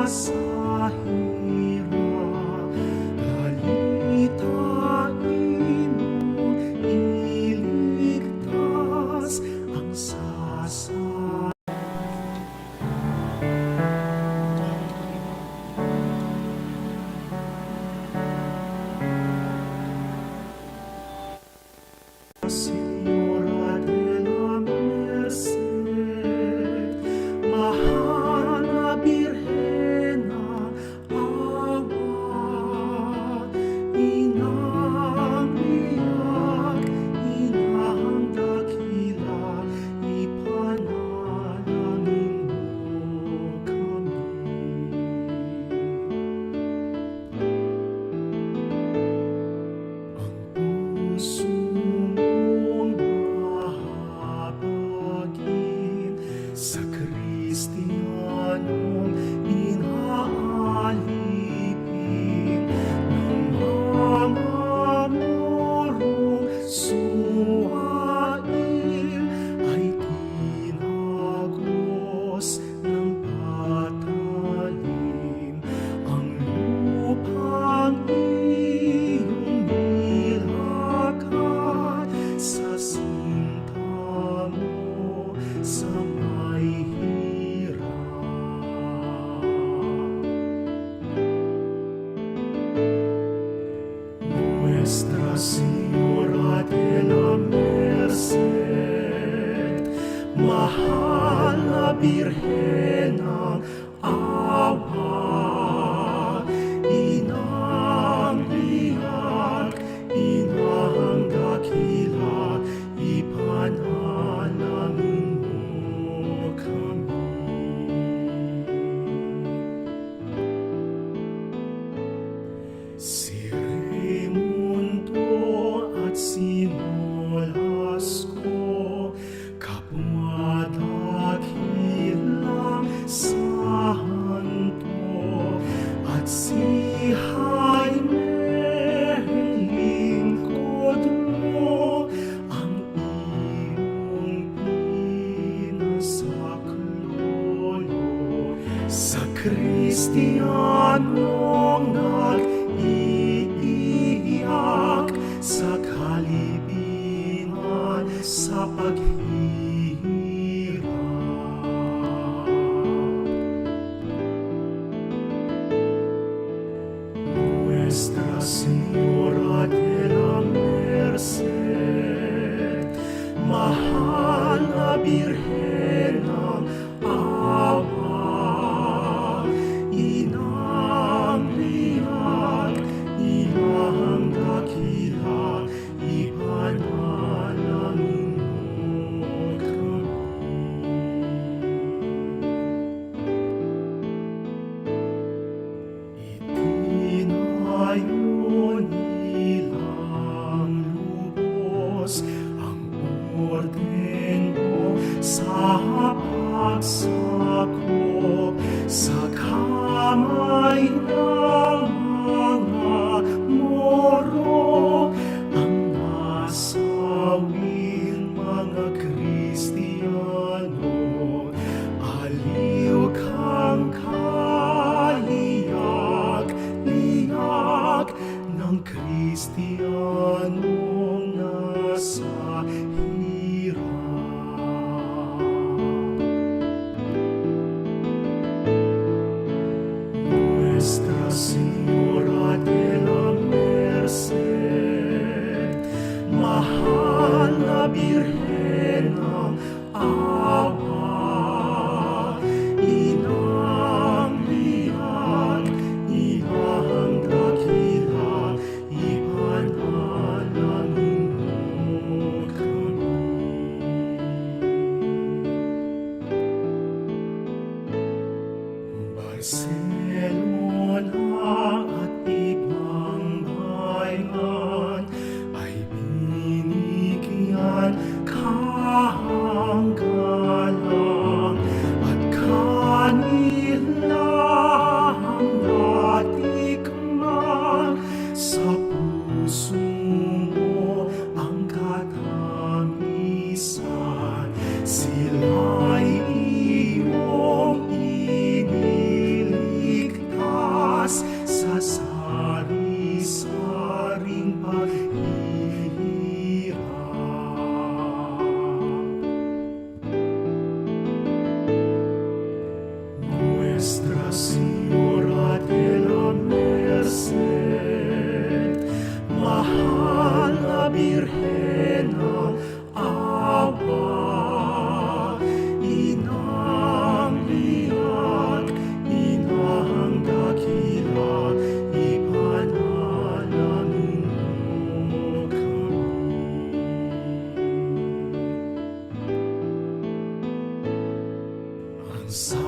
sa hirap, dalitain mo, iligtas ang sasakyan. Señora Dela Merced, mahal na Birhena, awa, inang iyak, inang dakila, ipanalangin mo kami. Ang puso mong mahabagin sa Kristiyanong inaalipin ng mga morong suwail ay tinagos ng patalim ang lupang iyong nilakad sa sinta mo sa may hirap. Nuestra Señora de la Merced, mahal na Birhenang awa, inang iyak, inang dakila, ipanalangin mo kami. Si Raimundo at si Nolasco, kapwa dakilang santo, at si Jaime lingkod mo, ang iyong pinasaklolo sa Kristiyanong nag-iiyak sa kalibingan sa paghihirap. Nuestra Señora de la Merced, mahal na Birhenang awa, inang iyak, inang dakila, ipanalangin mo kami. Itinayo nilang lubos ang orden mo sa pagsakop sa kamay ng mga moro, ang nasawin mga Kristiyano, aliw kang kaliyak-liyak ng Kristiyanong nasa hirap. Nuestra Señora de la Merced, mahal na Birhenang awa, inang iyak, inang dakila, ipanalangin mo kami. Barcelona at ibang bayan ay binigyan kahanggalan sa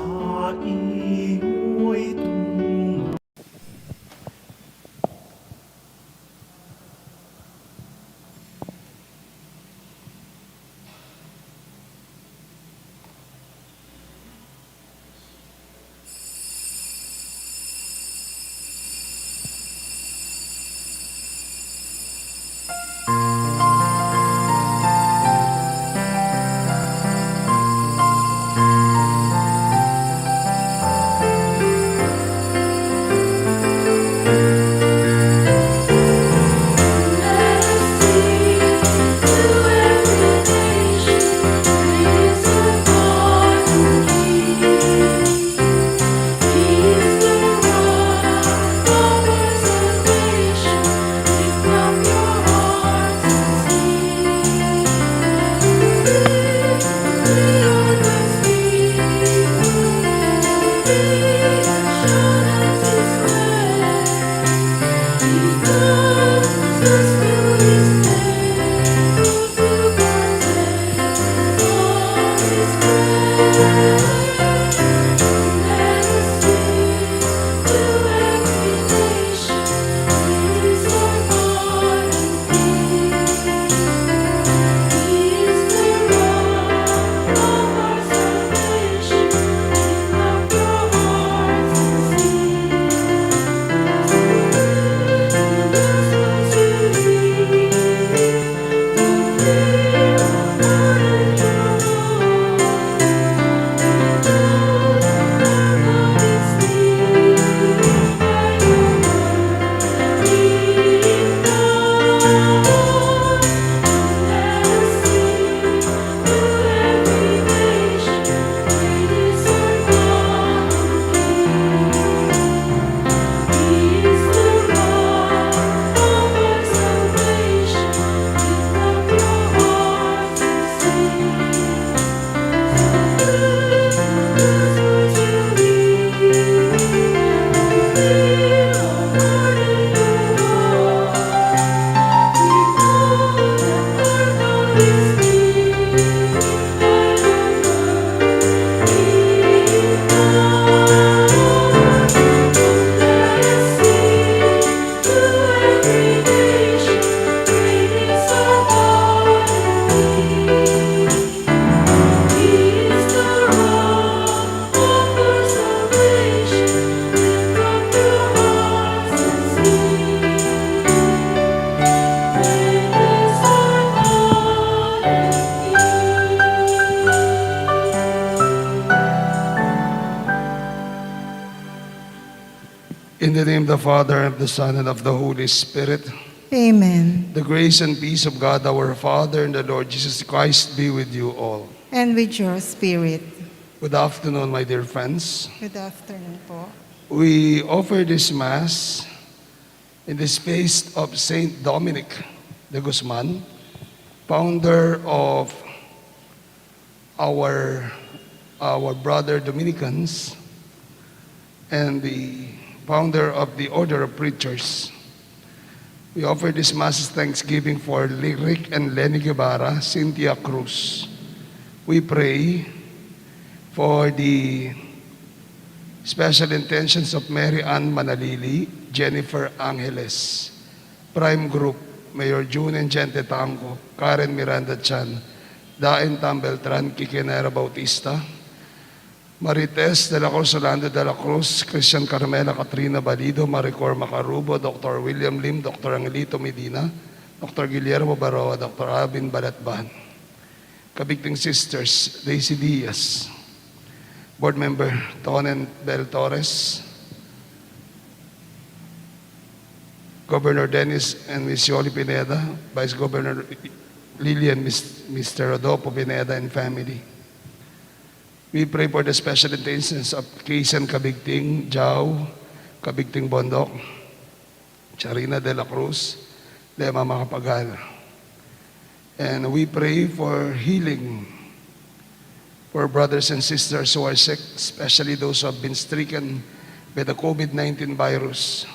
imo'y tungo. In the name of the Father, and of the Son, and of the Holy Spirit, Amen. the grace and peace of God our Father and the Lord Jesus Christ be with you all. And with your spirit. Good afternoon, my dear friends. Good afternoon po. We offer this Mass in the space of Saint Dominic de Guzman, founder of our brother Dominicans and the founder of the Order of Preachers. We offer this Mass thanksgiving for Rick and Lenny Guevara, Cynthia Cruz. We pray for the special intentions of Mary Ann Manalili, Jennifer Angeles, Prime Group, Mayor June and Gente Tango, Karen Miranda Chan, Daen Tam Beltran, Kikinera Bautista, Marites de la Cruz, Orlando de la Cruz, Christian Carmela Katrina Balido, Maricor Macarubo, Dr. William Lim, Dr. Angelito Medina, Dr. Guillermo Baroa, Dr. Abin Balatban, Kabigting Sisters, Daisy Diaz, Board Member Tonen Bel Torres, Governor Dennis and Ms. Yoli Pineda, Vice Governor Lilian, Mr. Rodolfo Pineda and family. We pray for the special intentions of Kaysan Kabigting, Jao, Kabigting Bondok, Charina de la Cruz, Lema Makapagal. And we pray for healing for brothers and sisters who are sick, especially those who have been stricken by the COVID-19 virus,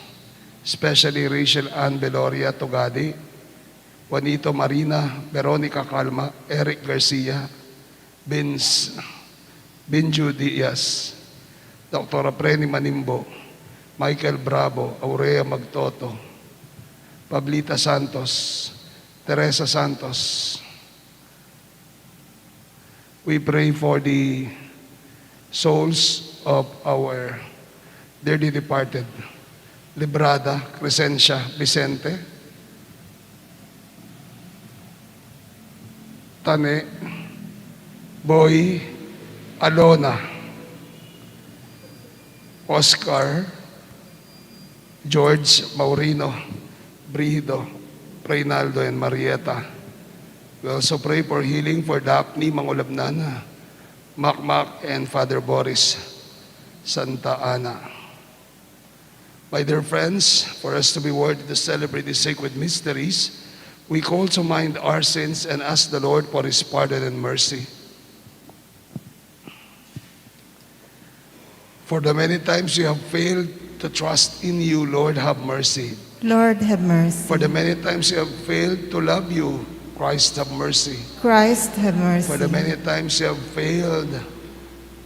especially Rachel Ann Beloria Togadi, Juanito Marina, Veronica Calma, Eric Garcia, Vince Benju Diaz, Dr. Preni Manimbo, Michael Bravo, Aurea Magtoto, Pablita Santos, Teresa Santos. We pray for the souls of our dearly departed, Librada, Crescencia, Vicente, Tane, Boy, Alona, Oscar, George, Maurino, Brido, Reynaldo, and Marieta. We also pray for healing for Daphne Mangulabnana, Makmak, and Father Boris Santa Ana. My dear friends, for us to be worthy to celebrate these sacred mysteries, we call to mind our sins and ask the Lord for His pardon and mercy. For the many times we have failed to trust in you, Lord, have mercy. Lord, have mercy. For the many times we have failed to love you, Christ, have mercy. Christ, have mercy. For the many times we have failed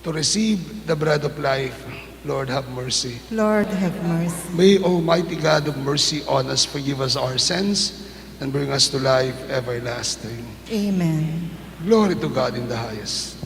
to receive the bread of life, Lord, have mercy. Lord, have mercy. May Almighty God of mercy on us forgive us our sins and bring us to life everlasting. Amen. Glory to God in the highest.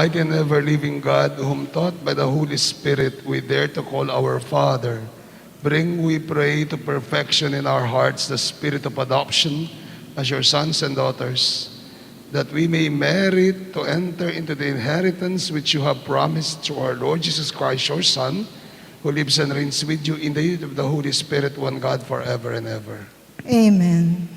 Almighty and ever-living God, whom taught by the Holy Spirit we dare to call our Father, bring, we pray, to perfection in our hearts the spirit of adoption as your sons and daughters, that we may merit to enter into the inheritance which you have promised through our Lord Jesus Christ, your Son, who lives and reigns with you in the unity of the Holy Spirit, one God, forever and ever. Amen.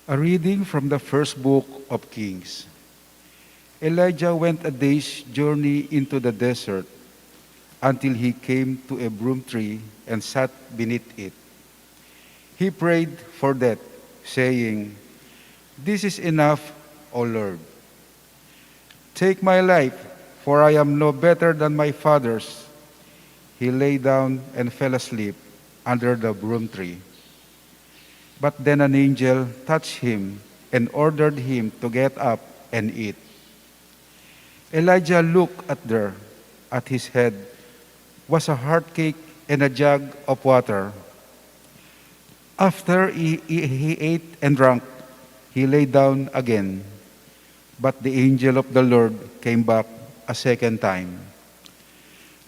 A reading from the first book of Kings. Elijah went a day's journey into the desert until he came to a broom tree and sat beneath it. He prayed for that, saying, "This is enough, O Lord. Take my life, for I am no better than my fathers." He lay down and fell asleep under the broom tree. But then an angel touched him and ordered him to get up and eat. Elijah looked at his head was a hard cake and a jug of water. After he ate and drank, he lay down again. But the angel of the Lord came back a second time,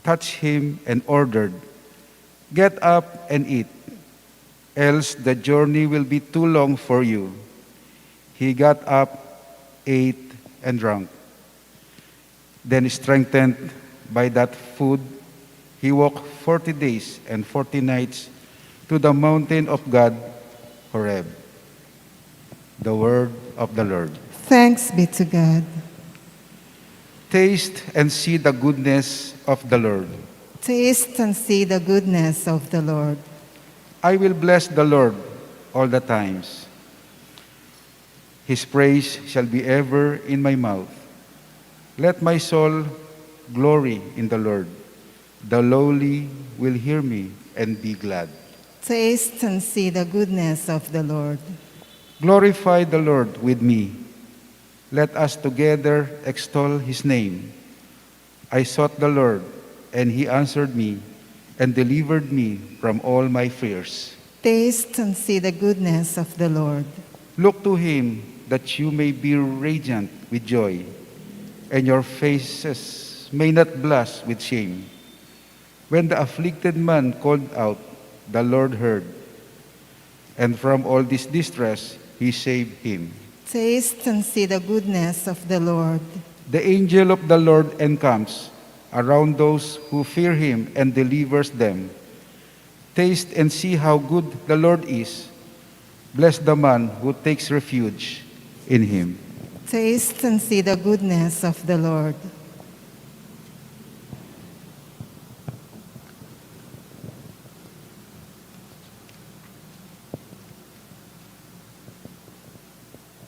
touched him and ordered, "Get up and eat, else the journey will be too long for you." He got up, ate, and drank. Then, strengthened by that food, he walked 40 days and 40 nights to the mountain of God, Horeb. The word of the Lord. Thanks be to God. Taste and see the goodness of the Lord. Taste and see the goodness of the Lord. I will bless the Lord all the times. His praise shall be ever in my mouth. Let my soul glory in the Lord. The lowly will hear me and be glad. Taste and see the goodness of the Lord. Glorify the Lord with me. Let us together extol his name. I sought the Lord, and he answered me and delivered me from all my fears. Taste and see the goodness of the Lord. Look to him that you may be radiant with joy, and your faces may not blush with shame. When the afflicted man called out, the Lord heard, and from all this distress he saved him. Taste and see the goodness of the Lord. The angel of the Lord encamps around those who fear him and delivers them. Taste and see how good the Lord is. Bless the man who takes refuge in him. Taste and see the goodness of the Lord.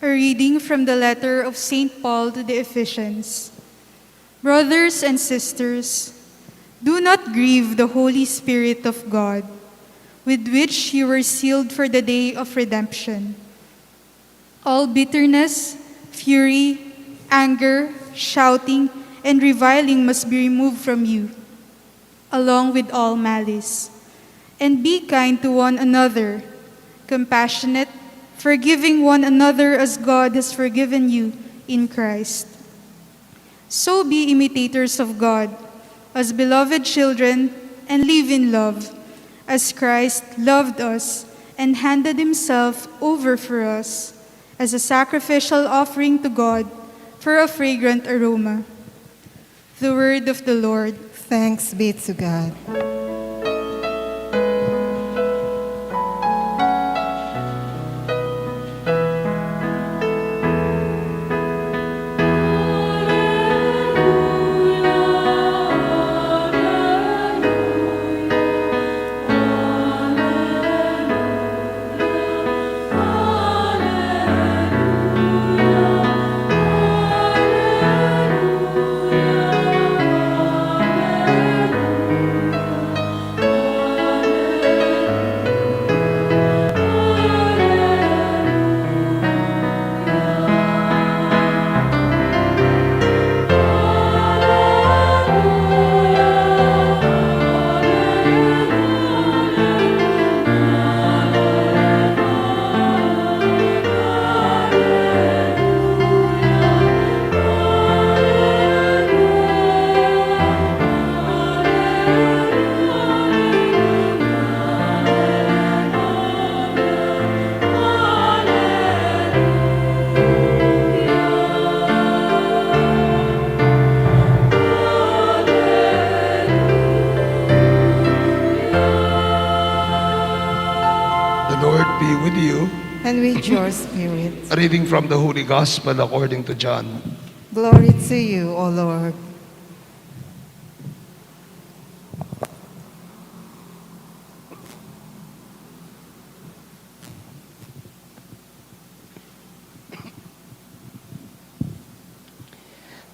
A reading from the letter of St. Paul to the Ephesians. Brothers and sisters, do not grieve the Holy Spirit of God, with which you were sealed for the day of redemption. All bitterness, fury, anger, shouting, and reviling must be removed from you, along with all malice. And be kind to one another, compassionate, forgiving one another as God has forgiven you in Christ. So be imitators of God, as beloved children, and live in love, as Christ loved us and handed himself over for us as a sacrificial offering to God for a fragrant aroma. The word of the Lord. Thanks be to God. and with your spirit. A reading from the Holy Gospel according to John. Glory to you, O Lord.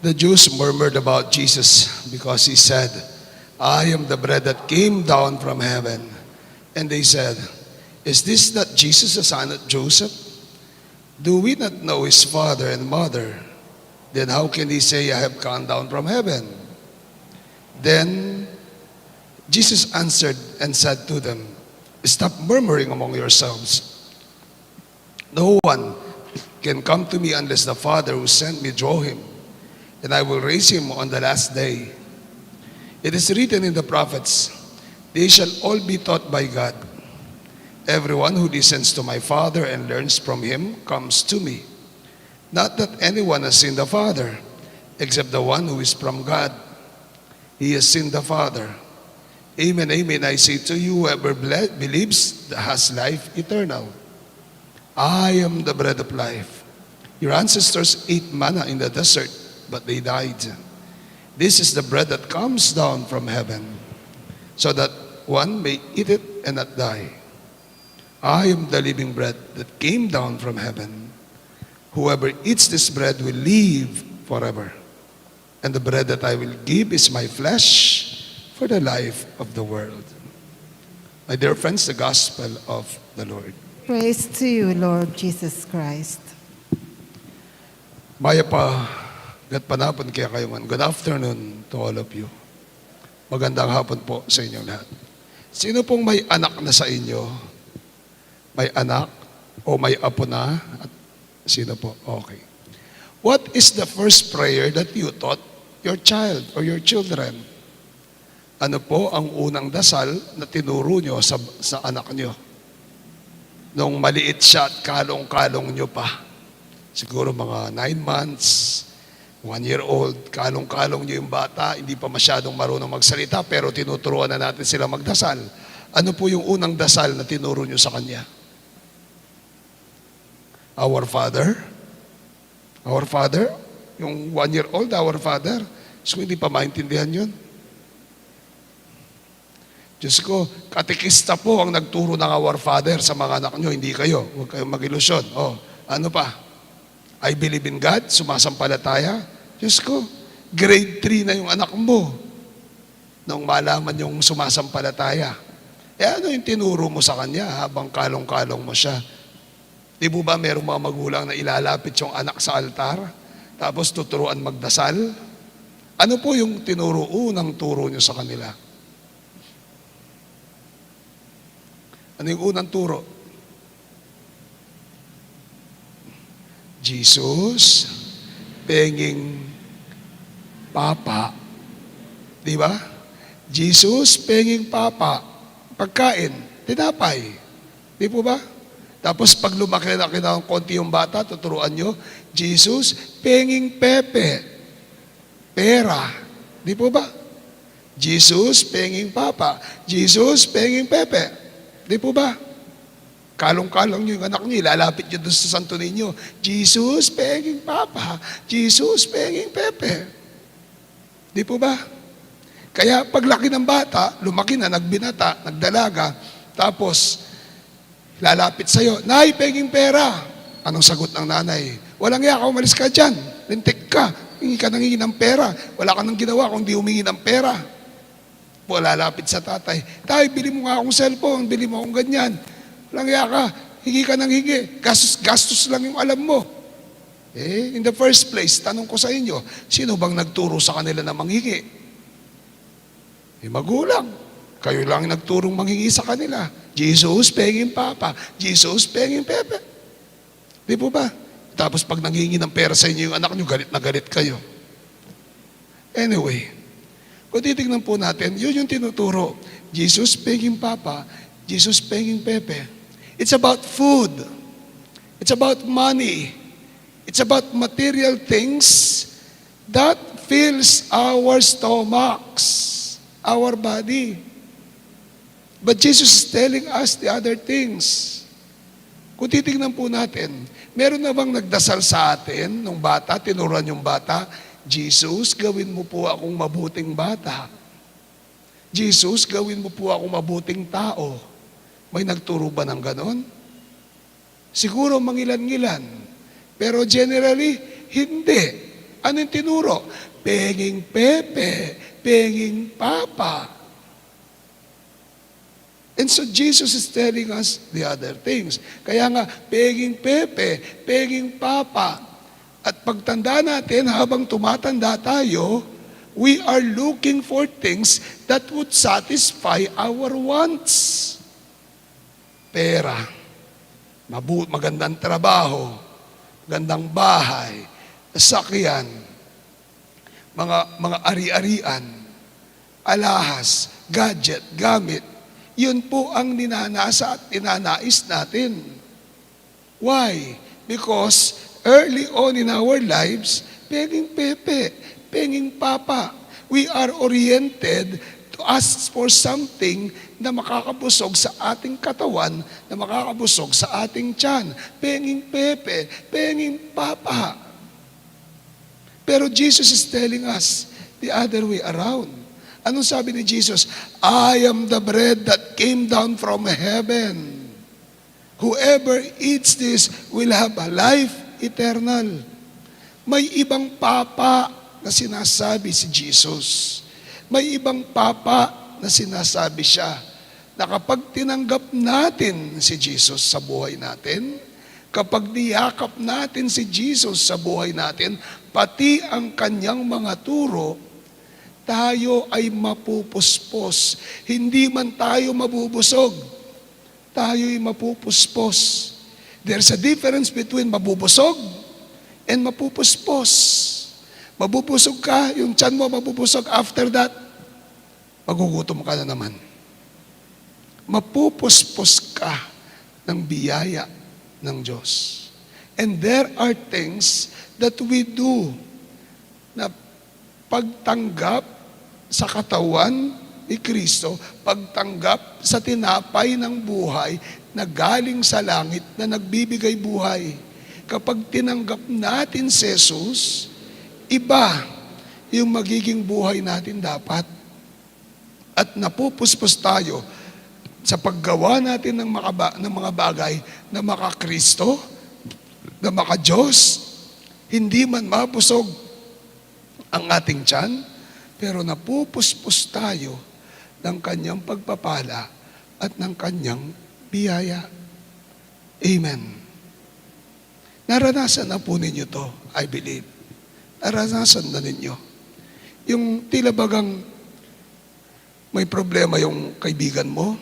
The Jews murmured about Jesus because he said, I am the bread that came down from heaven. And they said, is this not Jesus, the son of Joseph? Do we not know his father and mother? Then how can he say, I have come down from heaven? Then Jesus answered and said to them, stop murmuring among yourselves. No one can come to me unless the Father who sent me draw him, and I will raise him on the last day. It is written in the prophets, they shall all be taught by God. Everyone who listens to my Father and learns from him comes to me. Not that anyone has seen the Father, except the one who is from God. He has seen the Father. Amen, amen, I say to you, whoever believes has life eternal. I am the bread of life. Your ancestors ate manna in the desert, but they died. This is the bread that comes down from heaven, so that one may eat it and not die. I am the living bread that came down from heaven. Whoever eats this bread will live forever. And the bread that I will give is my flesh for the life of the world. My dear friends, the gospel of the Lord. Praise to you, Lord Jesus Christ. Maya pa, gatpanapon kaya kayo man. Good afternoon to all of you. Magandang hapon po sa inyong lahat. Sino pong may anak na sa inyo? May anak o may apo na? At sino po? Okay. What is the first prayer that you taught your child or your children? Ano po ang unang dasal na tinuro nyo sa anak nyo? Nung maliit siya at kalong-kalong nyo pa. Siguro mga 9 months, 1 year old, kalong-kalong nyo yung bata, hindi pa masyadong marunong magsalita, pero tinuturuan na natin sila magdasal. Ano po yung unang dasal na tinuro nyo sa kanya? Our Father? Our Father? Yung 1 year old, Our Father? So hindi pa maintindihan yun. Diyos ko, katekista po ang nagturo ng Our Father sa mga anak nyo, hindi kayo. Huwag kayong mag-ilusyon. Oh, ano pa? I believe in God, sumasampalataya. Diyos ko, grade 3 na yung anak mo nung malaman yung sumasampalataya. Ano yung tinuro mo sa kanya habang kalong-kalong mo siya? Di mo ba merong mga magulang na ilalapit yung anak sa altar tapos tuturuan magdasal? Ano po yung unang turo nyo sa kanila? Ano yung unang turo? Jesus, penging Papa. Di ba? Jesus, penging Papa. Pagkain, tinapay. Di po ba? Tapos pag lumaki na ng konti yung bata, tuturuan nyo, Jesus, penging Pepe. Pera. Di po ba? Jesus, penging Papa. Jesus, penging Pepe. Di po ba? Kalong-kalong nyo yung anak nyo, ilalapit nyo doon sa Santo Niño. Jesus, penging Papa. Jesus, penging Pepe. Di po ba? Kaya paglaki ng bata, lumaki na, nagbinata, nagdalaga, tapos lalapit sa'yo, Nay, penging pera. Anong sagot ng nanay? Walang iya ka, umalis ka dyan. Lintik ka. Hingi ka nangingi ng pera. Wala ka nang ginawa kung di humingi ng pera. Lalapit sa tatay, Tay, bili mo nga akong cellphone, bili mo akong ganyan. Walang iya ka, hingi ka ng hingi. Gastos lang yung alam mo. In the first place, tanong ko sa inyo, sino bang nagturo sa kanila na manghingi? Magulang. Kayo lang nagturong manghingi sa kanila. Jesus, penging Papa. Jesus, penging Pepe. Di po ba? Tapos pag nanghingi ng pera sa inyo yung anak nyo, galit na galit kayo. Anyway, kung titignan po natin, yun yung tinuturo. Jesus, penging Papa. Jesus, penging Pepe. It's about food. It's about money. It's about material things that fills our stomachs, our body. But Jesus is telling us the other things. Kung titignan po natin, meron na bang nagdasal sa atin nung bata, tinuruan yung bata, Jesus, gawin mo po akong mabuting bata. Jesus, gawin mo po akong mabuting tao. May nagturo ba ng ganon? Siguro mangilan-ngilan. Pero generally, hindi. Ano yung tinuro? Penging Pepe, penging Papa. And so Jesus is telling us the other things. Kaya nga, penging Pepe, penging Papa. At pagtanda natin, habang tumatanda tayo, we are looking for things that would satisfy our wants. Pera, magandang trabaho, magandang bahay, sasakyan, mga ari-arian, alahas, gadget, gamit. Yun po ang ninanasa at ninanais natin. Why? Because early on in our lives, penging Pepe, penging Papa, we are oriented to ask for something na makakabusog sa ating katawan, na makakabusog sa ating tiyan. Penging Pepe, penging Papa. Pero Jesus is telling us the other way around. Anong sabi ni Jesus? I am the bread that came down from heaven. Whoever eats this will have a life eternal. May ibang papa na sinasabi si Jesus. May ibang papa na sinasabi siya na kapag tinanggap natin si Jesus sa buhay natin, kapag niyakap natin si Jesus sa buhay natin, pati ang kanyang mga turo, tayo ay mapupuspos. Hindi man tayo mabubusog, tayo'y mapupuspos. There's a difference between mabubusog and mapupuspos. Mabubusog ka, yung tiyan mo mabubusog, after that, magugutom ka na naman. Mapupuspos ka ng biyaya ng Diyos. And there are things that we do na pagtanggap sa katawan ni Kristo, pagtanggap sa tinapay ng buhay na galing sa langit na nagbibigay buhay. Kapag tinanggap natin si Jesus, iba yung magiging buhay natin dapat. At napupuspos tayo sa paggawa natin ng mga bagay na maka-Kristo, na maka-Diyos. Hindi man mabusog ang ating tiyan, pero napupuspos tayo ng kanyang pagpapala at ng kanyang biyaya. Amen. Naranasan na po ninyo to, I believe. Naranasan na ninyo. Yung tila bagang may problema yung kaibigan mo,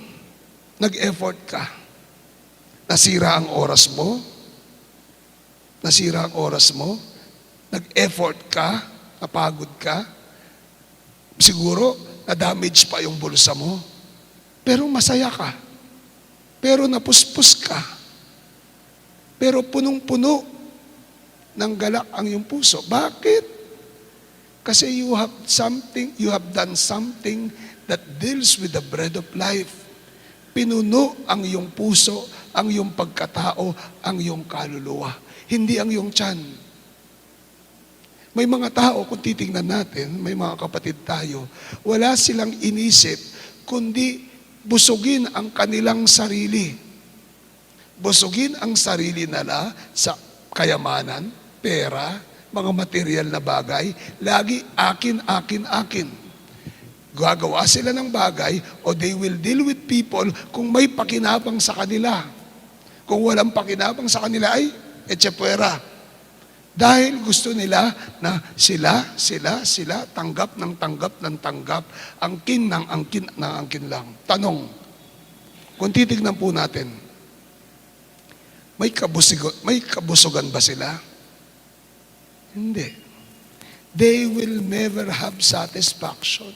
nag-effort ka, nasira ang oras mo, nag-effort ka, napagod ka, siguro na-damage pa yung bulsa mo, pero masaya ka, pero napuspos ka, pero punong-puno ng galak ang iyong puso. Bakit? Kasi you have done something that deals with the bread of life. Pinuno ang iyong puso, ang iyong pagkatao, ang iyong kaluluwa. Hindi ang iyong tiyan. May mga tao, kung titingnan natin, may mga kapatid tayo, wala silang inisip, kundi busugin ang kanilang sarili. Busugin ang sarili nila sa kayamanan, pera, mga material na bagay, lagi akin, akin, akin. Gagawa sila ng bagay o they will deal with people kung may pakinabang sa kanila. Kung walang pakinabang sa kanila ay etchepuera. Dahil gusto nila na sila, tanggap ng tanggap, angkin ng angkin lang. Tanong, kung titignan po natin, may kabusugan ba sila? Hindi. They will never have satisfaction.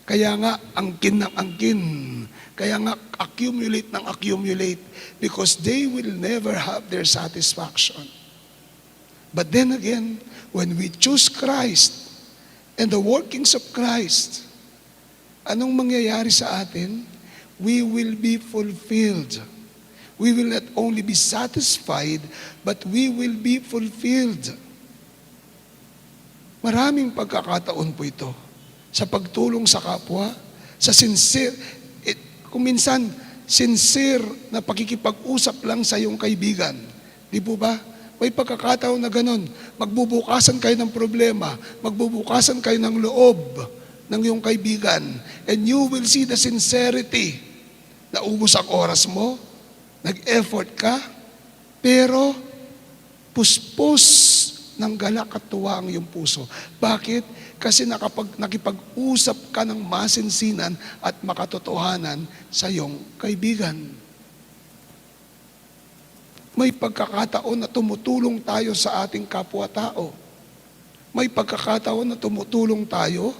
Kaya nga, angkin ng angkin. Kaya nga, accumulate ng accumulate. Because they will never have their satisfaction. But then again, when we choose Christ and the workings of Christ, anong mangyayari sa atin? We will be fulfilled. We will not only be satisfied, but we will be fulfilled. Maraming pagkakataon po ito sa pagtulong sa kapwa, sa sincere, kung minsan, sincere na pakikipag-usap lang sa iyong kaibigan. Di po ba? May pagkakataon na ganun. Magbubukasan kayo ng problema, magbubukasan kayo ng loob ng iyong kaibigan, and you will see the sincerity. Naubos ang oras mo, nag-effort ka, pero puspos ng galak at tuwa ang iyong puso. Bakit? Kasi nakipag-usap ka ng masinsinan at makatotohanan sa iyong kaibigan. May pagkakataon na tumutulong tayo sa ating kapwa-tao. May pagkakataon na tumutulong tayo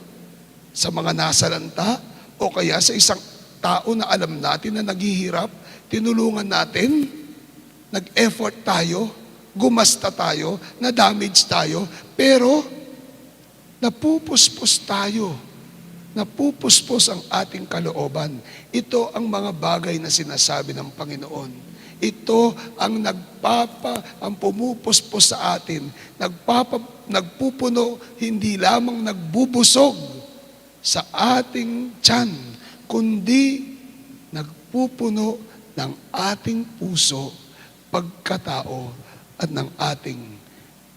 sa mga nasalanta o kaya sa isang tao na alam natin na naghihirap, tinulungan natin, nag-effort tayo, gumasta tayo, na-damage tayo, pero napupuspos tayo. Napupuspos ang ating kalooban. Ito ang mga bagay na sinasabi ng Panginoon. Ito ang ang pumupuspos sa atin, nagpupuno, hindi lamang nagbubusog sa ating tiyan, kundi nagpupuno ng ating puso, pagkatao, at ng ating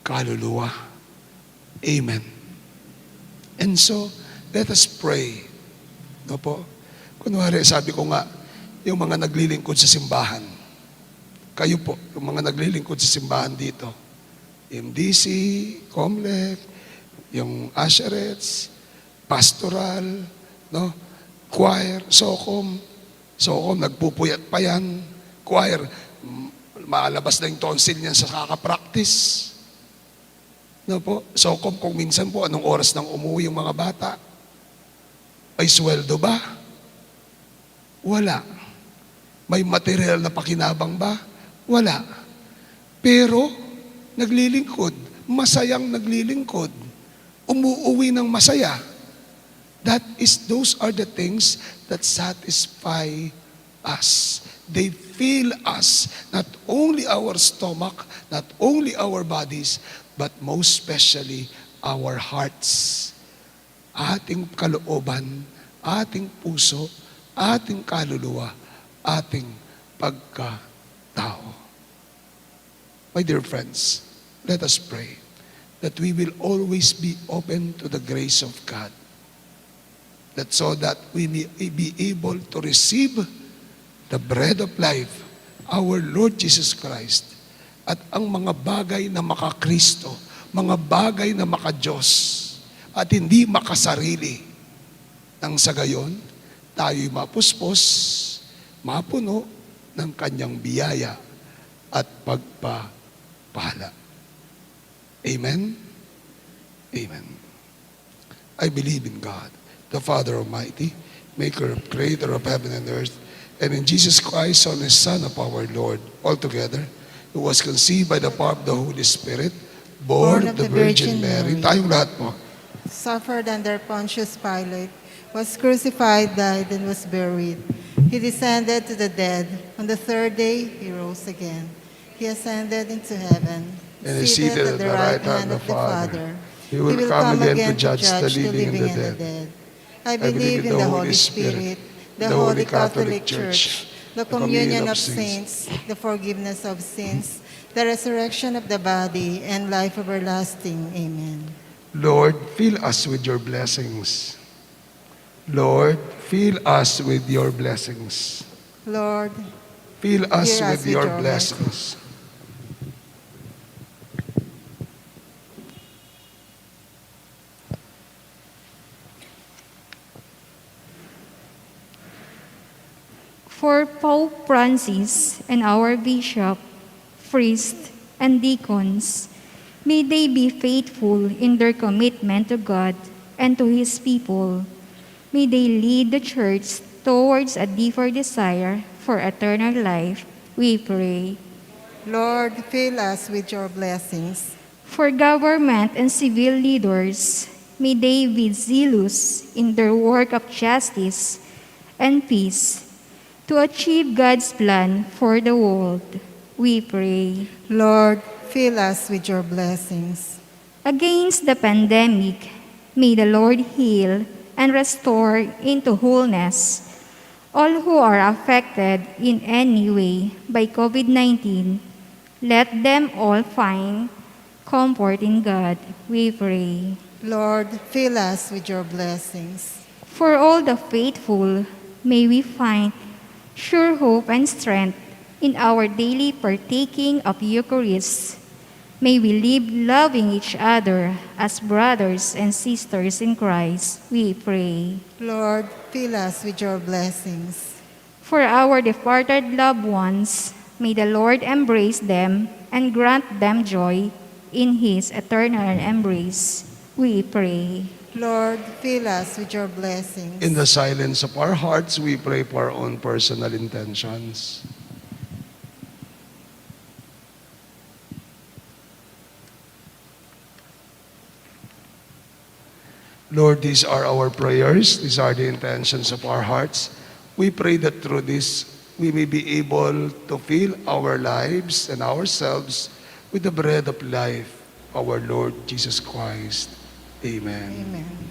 kaluluwa. Amen. And so, let us pray. No po? Kunwari, sabi ko nga, yung mga naglilingkod sa simbahan, kayo po, yung mga naglilingkod sa simbahan dito, MDC, Comlec, yung Asherets, Pastoral, no? Choir, Socom, nagpupuyat pa yan. Choir, maalabas na yung tonsil niyan sa kakapractice. No po? Socom, kung minsan po, anong oras nang umuwi yung mga bata? May sweldo ba? Wala. May material na pakinabang ba? Wala. Pero, naglilingkod. Masayang naglilingkod. Umuuwi ng masaya. Those are the things that satisfy us. They fill us, not only our stomach, not only our bodies, but most especially our hearts. Ating kalooban, ating puso, ating kaluluwa, ating pagkatao. My dear friends, let us pray that we will always be open to the grace of God, that so that we may be able to receive the bread of life, our Lord Jesus Christ, at ang mga bagay na makakristo, mga bagay na makadiyos, at hindi makasarili. Nang sa gayon, tayo'y mapuspos, mapuno ng kanyang biyaya at pagpapala. Amen? Amen. I believe in God, the Father Almighty, maker of creator of heaven and earth, and in Jesus Christ, Son, His Son of our Lord, altogether, who was conceived by the power of the Holy Spirit, born of the Virgin Mary. Tayong lahat po. Suffered under Pontius Pilate, was crucified, died, and was buried. He descended to the dead. On the third day, He rose again. He ascended into heaven, And is seated at the right hand of the Father. He will come again to judge the living and the dead. I believe in the Holy Spirit, the Holy Catholic Church, the communion of saints, the forgiveness of sins, the resurrection of the body, and life everlasting. Amen. Lord, fill us with your blessings. Lord, fill us with your blessings. Lord, Fill us Hear us with with your your blessings. For Pope Francis and our bishop, priests, and deacons, may they be faithful in their commitment to God and to His people. May they lead the Church towards a deeper desire for eternal life, we pray. Lord, fill us with your blessings. For government and civil leaders, may they be zealous in their work of justice and peace. to achieve God's plan for the world. We pray. Lord, fill us with your blessings. Against the pandemic, may the Lord heal and restore into wholeness all who are affected in any way by COVID-19. Let them all find comfort in God, we pray. Lord, fill us with your blessings. For all the faithful, may we find sure hope and strength in our daily partaking of Eucharist. May we live loving each other as brothers and sisters in Christ, we pray. Lord, fill us with your blessings. For our departed loved ones, may the Lord embrace them and grant them joy in His eternal embrace, we pray. Lord, fill us with your blessings. In the silence of our hearts, we pray for our own personal intentions. Lord, these are our prayers. These are the intentions of our hearts. We pray that through this, we may be able to fill our lives and ourselves with the bread of life, our Lord Jesus Christ. Amen. Amen.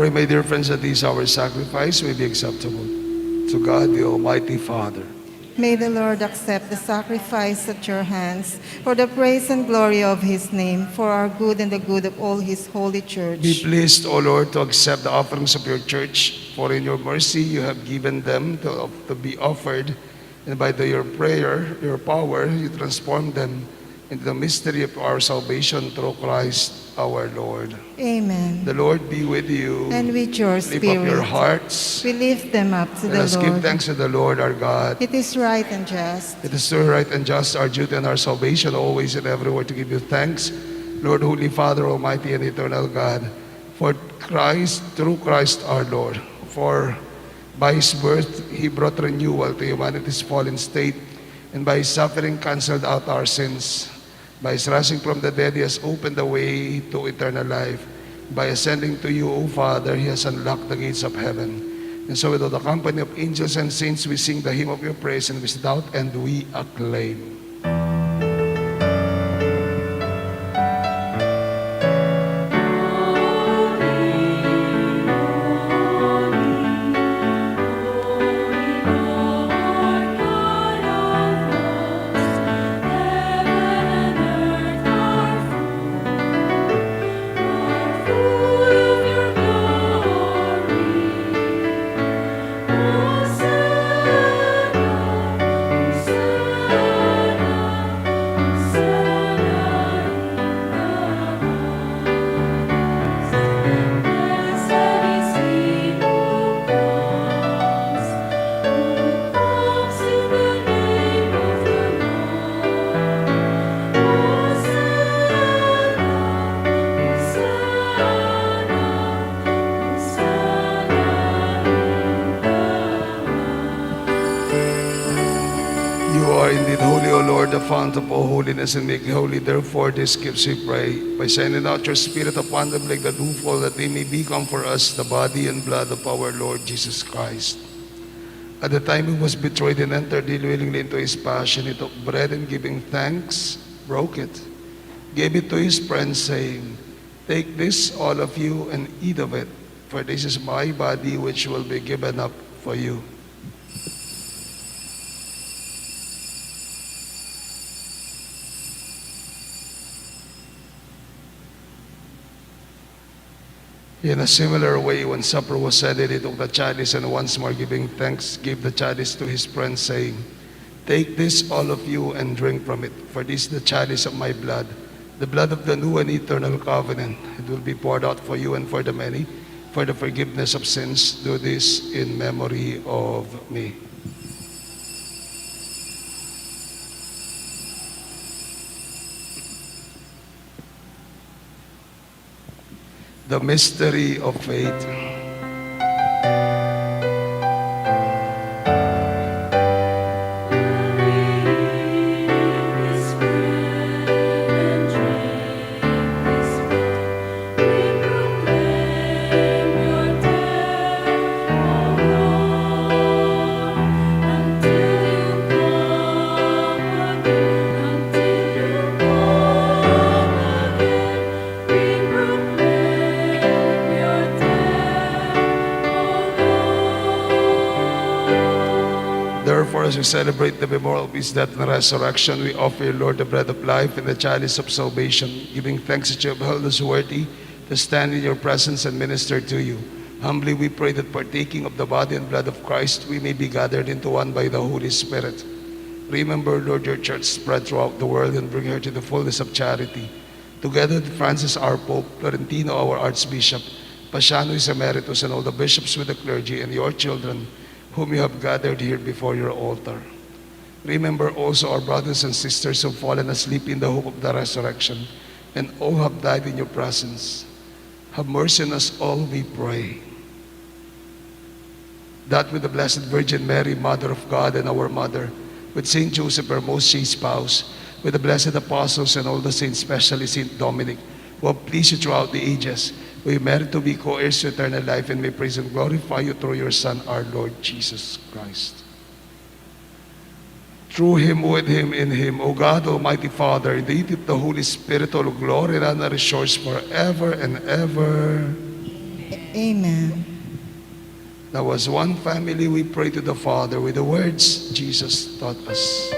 Pray, my dear friends, that this our sacrifice may be acceptable to God, the Almighty Father. May the Lord accept the sacrifice at your hands for the praise and glory of his name, for our good and the good of all his holy church. Be pleased, O Lord, to accept the offerings of your church, for in your mercy you have given them to be offered, and by your prayer, your power, you transform them into the mystery of our salvation through Christ our Lord. Amen. The Lord be with you. And with your Lift spirit. up your hearts. We lift them up to Let the us Lord. give thanks to the Lord our God. It is right and just. It is so right and just, our duty and our salvation, always and everywhere to give you thanks, Lord, Holy Father, Almighty and Eternal God, for Christ, through Christ our Lord. For by his birth, he brought renewal to humanity's fallen state, and by his suffering canceled out our sins. By his rising from the dead, he has opened the way to eternal life. By ascending to you, O Father, he has unlocked the gates of heaven. And so with all the company of angels and saints, we sing the hymn of your praise, and without end we acclaim. You are indeed holy, O Lord, the fount of all holiness, and make holy. Therefore, these gifts we pray, by sending out your Spirit upon them like the dewfall, that they may become for us the body and blood of our Lord Jesus Christ. At the time he was betrayed and entered willingly into his passion, he took bread and giving thanks, broke it, gave it to his friends, saying, "Take this, all of you, and eat of it, for this is my body which will be given up for you." In a similar way, when supper was ended, he took the chalice, and once more giving thanks, gave the chalice to his friends, saying, "Take this, all of you, and drink from it, for this is the chalice of my blood, the blood of the new and eternal covenant. It will be poured out for you and for the many, for the forgiveness of sins. Do this in memory of me." The mystery of faith. Therefore, as we celebrate the memorial of his death and resurrection, we offer you, Lord, the bread of life and the chalice of salvation, giving thanks that you have held us worthy to stand in your presence and minister to you. Humbly we pray that partaking of the body and blood of Christ, we may be gathered into one by the Holy Spirit. Remember, Lord, your church spread throughout the world and bring her to the fullness of charity. Together with Francis, our Pope, Florentino, our Archbishop, Pasiano is Emeritus, and all the bishops with the clergy, and your children, whom you have gathered here before your altar. Remember also our brothers and sisters who have fallen asleep in the hope of the resurrection, and all who have died in your presence. Have mercy on us all, we pray. That with the Blessed Virgin Mary, Mother of God and our Mother, with Saint Joseph, our most chaste spouse, with the blessed apostles and all the saints, especially Saint Dominic, who have pleased you throughout the ages, we merit to be co-heirs to eternal life, and may praise and glorify you through your Son, our Lord Jesus Christ. Through him, with him, in him, O God, Almighty Father, in the unity of the Holy Spirit, all glory and honor is yours forever and ever. Amen. Now as one family, we pray to the Father with the words Jesus taught us.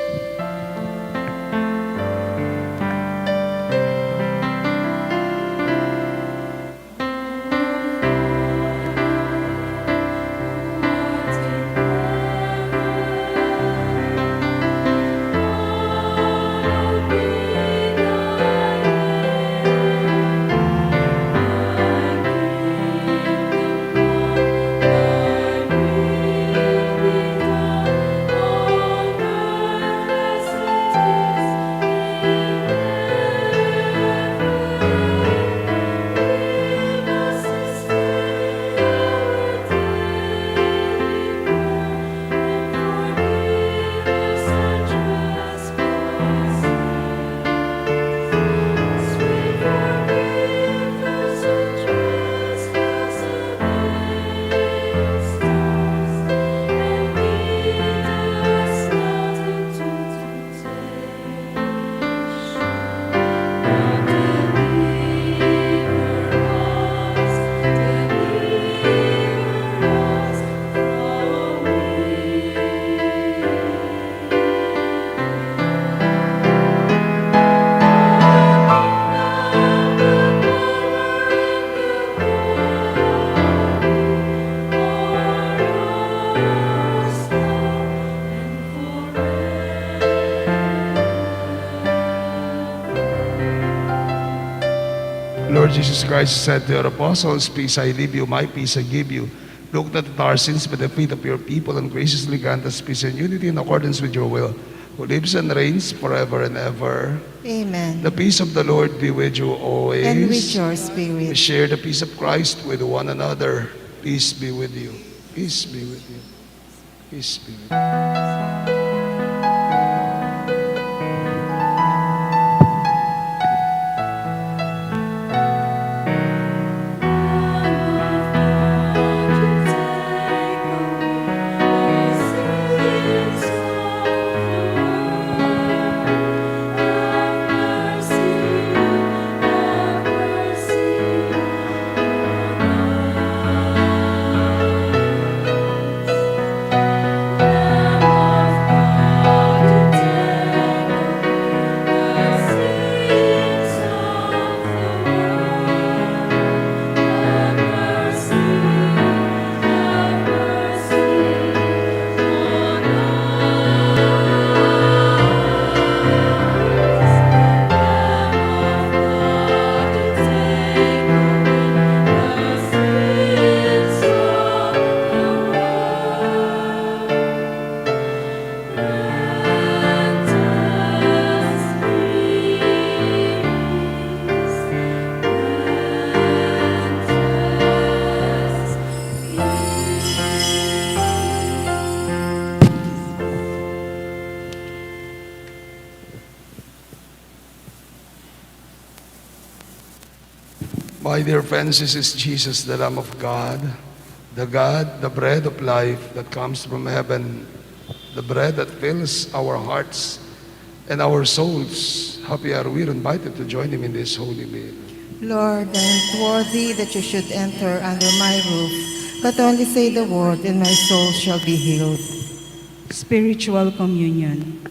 Lord Jesus Christ said to your apostles, "Peace I leave you, my peace I give you. Look not at our sins, but the faith of your people, and graciously grant us peace and unity in accordance with your will, who lives and reigns forever and ever." Amen. The peace of the Lord be with you always. And with your We spirit. share the peace of Christ with one another. Peace be with you. Peace be with you. Peace be with you. My dear friends, this is Jesus, the Lamb of God, the bread of life that comes from heaven, the bread that fills our hearts and our souls. Happy are we invited to join him in this holy meal. Lord, I am worthy that you should enter under my roof, but only say the word and my soul shall be healed. Spiritual communion.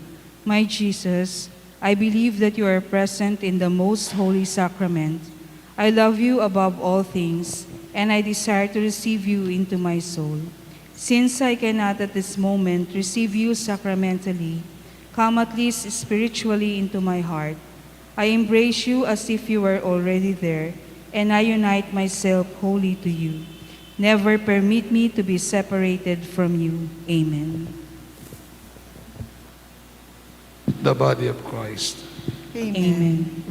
My Jesus, I believe that you are present in the most holy sacrament. I love you above all things, and I desire to receive you into my soul. Since I cannot at this moment receive you sacramentally, come at least spiritually into my heart. I embrace you as if you were already there, and I unite myself wholly to you. Never permit me to be separated from you. Amen. The body of Christ. Amen. Amen.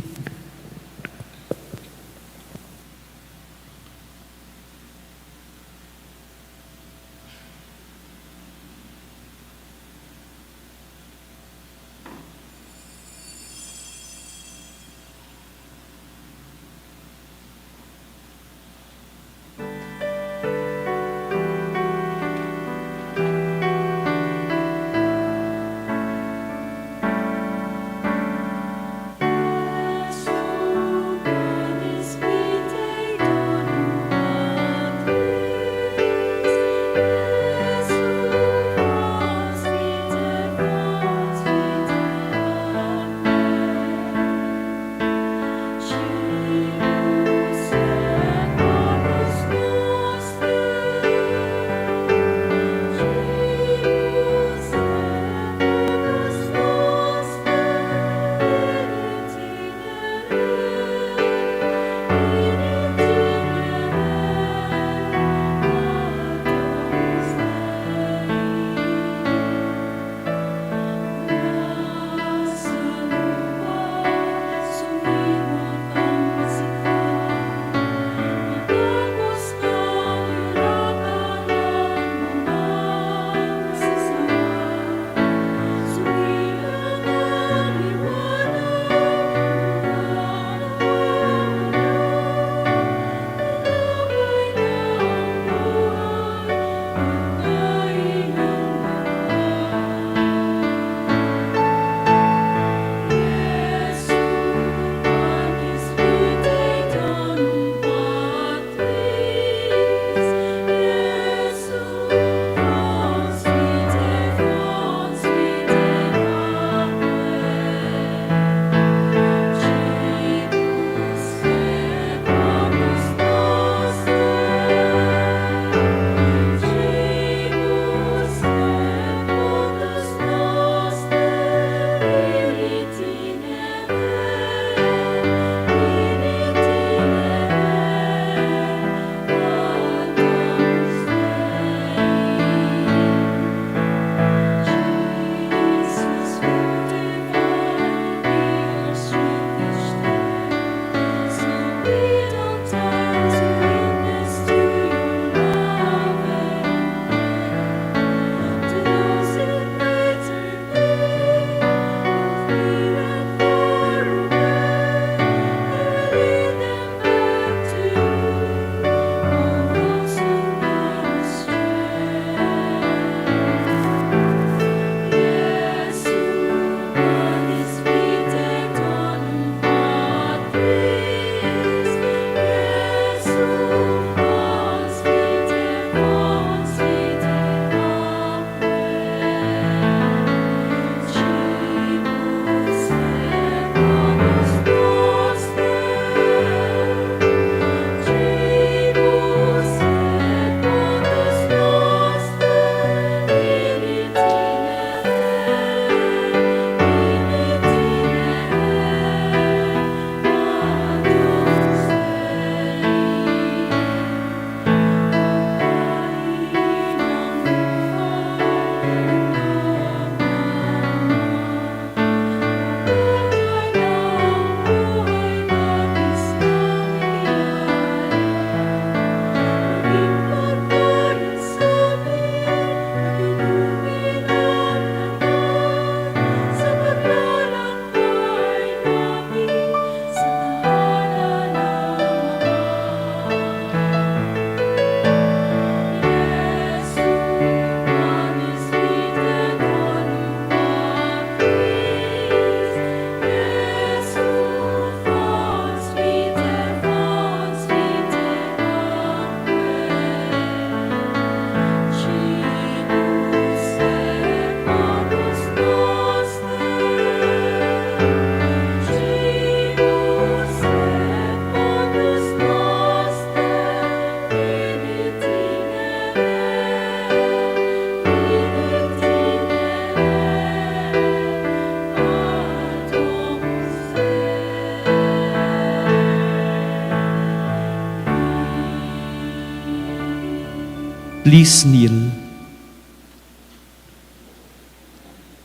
Please kneel.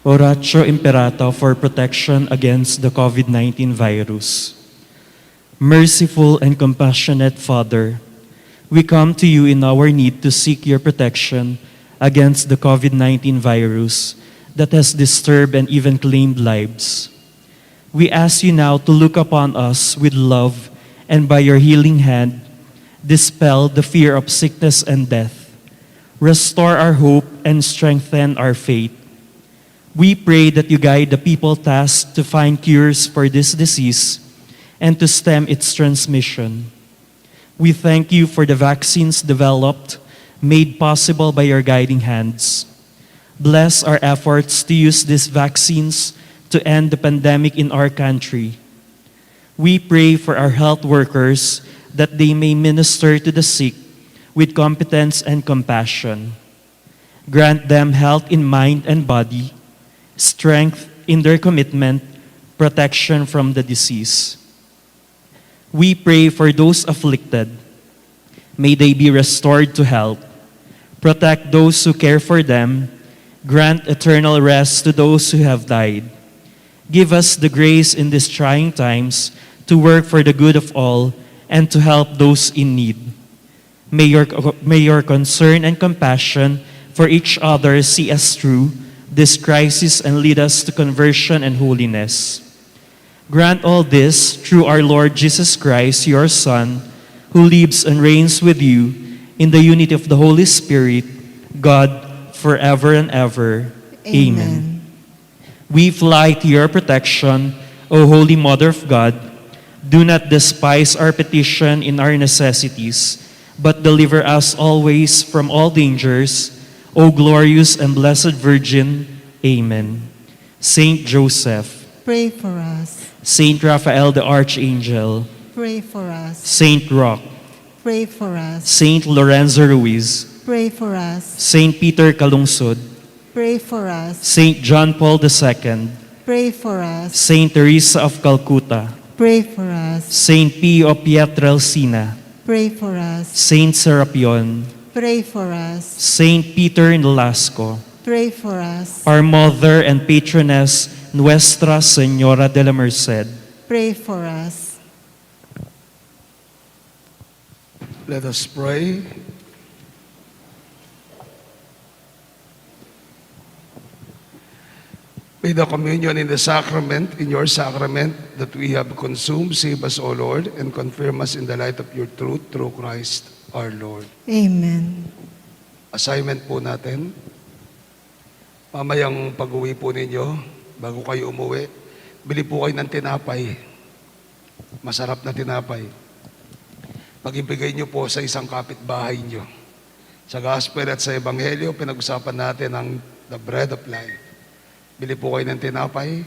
Oratio Imperata for protection against the COVID-19 virus. Merciful and compassionate Father, we come to you in our need to seek your protection against the COVID-19 virus that has disturbed and even claimed lives. We ask you now to look upon us with love and by your healing hand, dispel the fear of sickness and death. Restore our hope and strengthen our faith. We pray that you guide the people tasked to find cures for this disease and to stem its transmission. We thank you for the vaccines developed, made possible by your guiding hands. Bless our efforts to use these vaccines to end the pandemic in our country. We pray for our health workers that they may minister to the sick with competence and compassion. Grant them health in mind and body, strength in their commitment, protection from the disease. We pray for those afflicted. May they be restored to health. Protect those who care for them. Grant eternal rest to those who have died. Give us the grace in these trying times to work for the good of all and to help those in need. May your concern and compassion for each other see us through this crisis and lead us to conversion and holiness. Grant all this through our Lord Jesus Christ, your Son, who lives and reigns with you in the unity of the Holy Spirit, God, forever and ever. Amen. We fly to your protection, O Holy Mother of God. Do not despise our petition in our necessities, but deliver us always from all dangers, O glorious and blessed Virgin. Amen. Saint Joseph, Pray for us. Saint Raphael the Archangel, Pray for us. Saint Roch, Pray for us. Saint Lorenzo Ruiz, Pray for us. Saint Peter Calungsod, Pray for us. Saint John Paul II, Pray for us. Saint Teresa of Calcutta, Pray for us. Saint Pio of Pietrelcina, Pray for us. Saint Serapion, Pray for us. Saint Peter Nolasco, Pray for us. our Mother and Patroness, Nuestra, Señora de la Merced. Pray for us. Let us pray. May the communion in the sacrament, in your sacrament, that we have consumed, save us, O Lord, and confirm us in the light of your truth through Christ our Lord. Amen. Assignment po natin. Mamayang pag-uwi po ninyo, bago kayo umuwi, bili po kayo ng tinapay. Masarap na tinapay. Pag-ibigay nyo po sa isang kapitbahay nyo. Sa Gospel at sa Ebanghelyo, pinag-usapan natin ang the bread of life. Bili po kayo ng tinapay,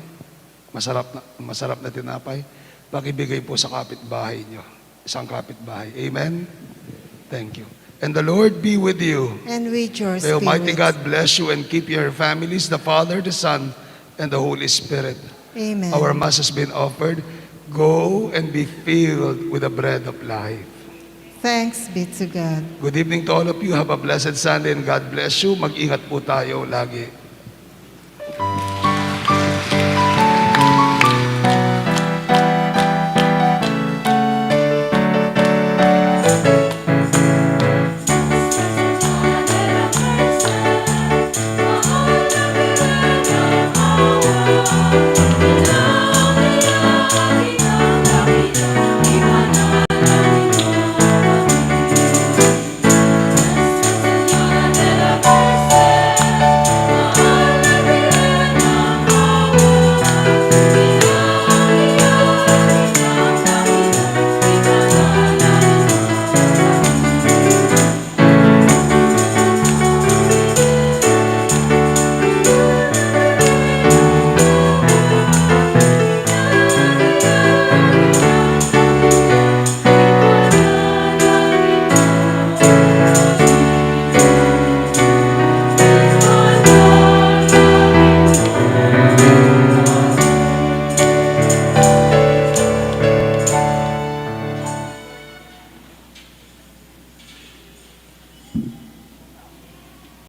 masarap na tinapay, pag-ibigay po sa kapitbahay nyo, isang kapitbahay. Amen? Thank you. And the Lord be with you. And with your May Almighty spirit. God bless you and keep your families, the Father, the Son, and the Holy Spirit. Amen. Our Mass has been offered. Go and be filled with the bread of life. Thanks be to God. Good evening to all of you. Have a blessed Sunday and God bless you. Mag-ingat po tayo lagi.